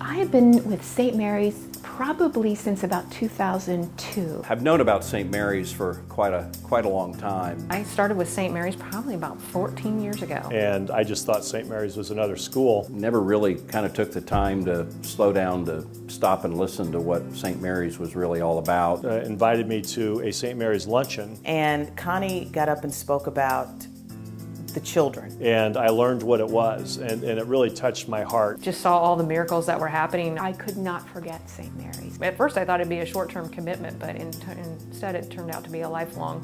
I have been with St. Mary's probably since about 2002. I've known about St. Mary's for quite a long time. I started with St. Mary's probably about 14 years ago. And I just thought St. Mary's was another school. Never really kind of took the time to slow down to stop and listen to what St. Mary's was really all about. Invited me to a St. Mary's luncheon. And Connie got up and spoke about the children. And I learned what it was, and it really touched my heart. Just saw all the miracles that were happening. I could not forget St. Mary's. At first I thought it'd be a short-term commitment, but instead it turned out to be a lifelong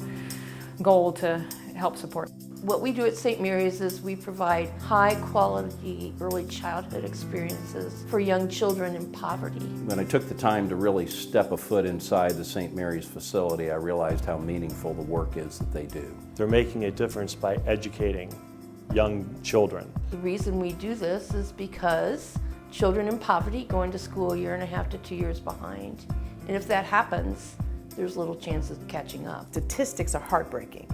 goal to help support. What we do at St. Mary's is we provide high-quality early childhood experiences for young children in poverty. When I took the time to really step a foot inside the St. Mary's facility, I realized how meaningful the work is that they do. They're making a difference by educating young children. The reason we do this is because children in poverty go into school a year and a half to 2 years behind. And if that happens, there's little chance of catching up. Statistics are heartbreaking.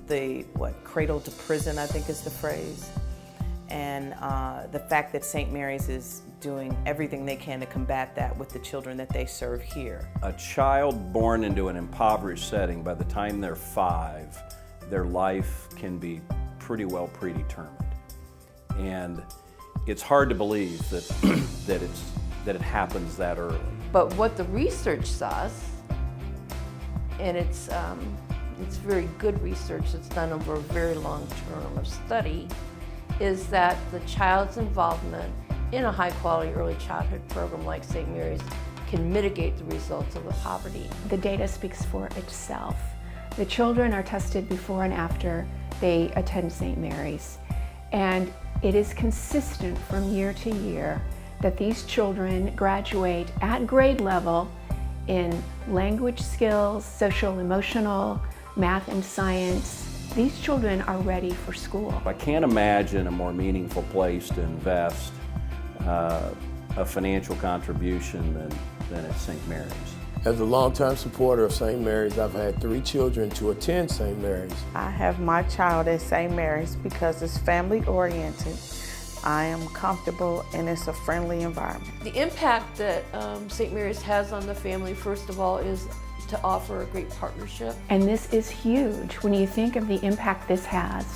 The cradle to prison, I think is the phrase. And the fact that St. Mary's is doing everything they can to combat that with the children that they serve here. A child born into an impoverished setting, by the time they're 5, their life can be pretty well predetermined. And it's hard to believe that, that it happens that early. But what the research says, and it's very good research that's done over a very long term of study, is that the child's involvement in a high-quality early childhood program like St. Mary's can mitigate the results of the poverty. The data speaks for itself. The children are tested before and after they attend St. Mary's, and it is consistent from year to year that these children graduate at grade level in language skills, social, emotional, math and science. These children are ready for school. I can't imagine a more meaningful place to invest a financial contribution than at St. Mary's. As a longtime supporter of St. Mary's, I've had 3 children to attend St. Mary's. I have my child at St. Mary's because it's family oriented. I am comfortable and it's a friendly environment. The impact that St. Mary's has on the family, first of all, is to offer a great partnership. And this is huge when you think of the impact this has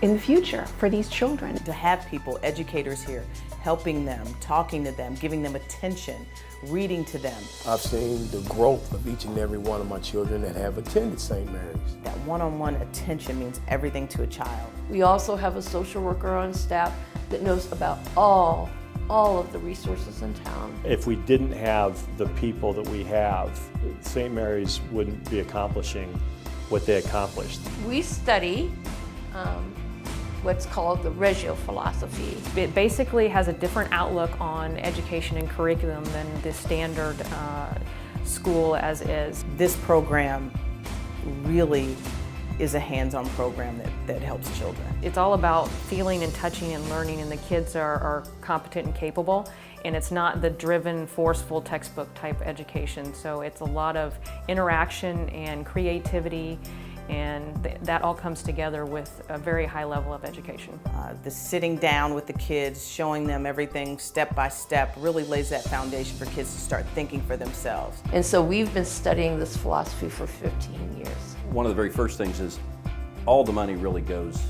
in the future for these children. To have people, educators here, helping them, talking to them, giving them attention, reading to them. I've seen the growth of each and every one of my children that have attended St. Mary's. That one-on-one attention means everything to a child. We also have a social worker on staff that knows about all of the resources in town. If we didn't have the people that we have, St. Mary's wouldn't be accomplishing what they accomplished. We study what's called the Reggio philosophy. It basically has a different outlook on education and curriculum than the standard school as is. This program really is a hands-on program that helps children. It's all about feeling and touching and learning, and the kids are competent and capable, and it's not the driven, forceful textbook type education. So it's a lot of interaction and creativity, and that all comes together with a very high level of education. The sitting down with the kids, showing them everything step by step, really lays that foundation for kids to start thinking for themselves. And so we've been studying this philosophy for 15 years. One of the very first things is all the money really goes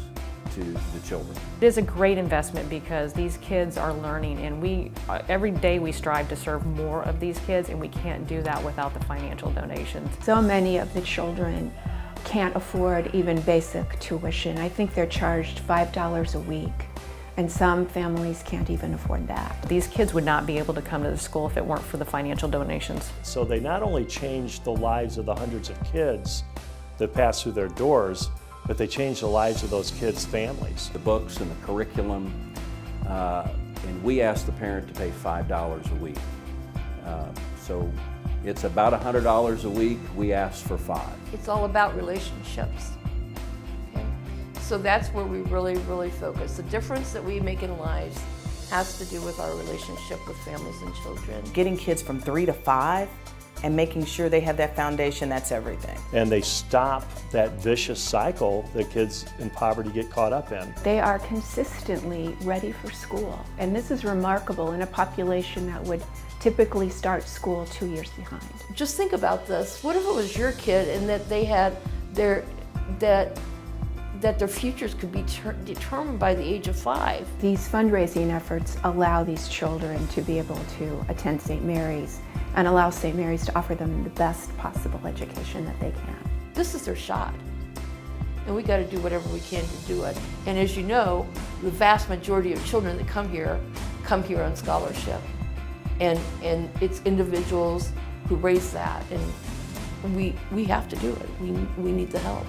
to the children. It is a great investment because these kids are learning, and every day we strive to serve more of these kids, and we can't do that without the financial donations. So many of the children can't afford even basic tuition. I think they're charged $5 a week, and some families can't even afford that. These kids would not be able to come to the school if it weren't for the financial donations. So they not only changed the lives of the hundreds of kids that pass through their doors, but they changed the lives of those kids' families. The books and the curriculum, and we asked the parent to pay $5 a week. So it's about $100 a week. We asked for $5. It's all about relationships. Okay? So that's where we really, really focus. The difference that we make in lives has to do with our relationship with families and children. Getting kids from 3 to 5 and making sure they have that foundation, that's everything. And they stop that vicious cycle that kids in poverty get caught up in. They are consistently ready for school. And this is remarkable in a population that would typically start school 2 years behind. Just think about this. What if it was your kid and that they had that their futures could be determined by the age of 5? These fundraising efforts allow these children to be able to attend St. Mary's and allow St. Mary's to offer them the best possible education that they can. This is their shot. And we got to do whatever we can to do it. And as you know, the vast majority of children that come here on scholarship. And it's individuals who raise that. And we have to do it. We need the help.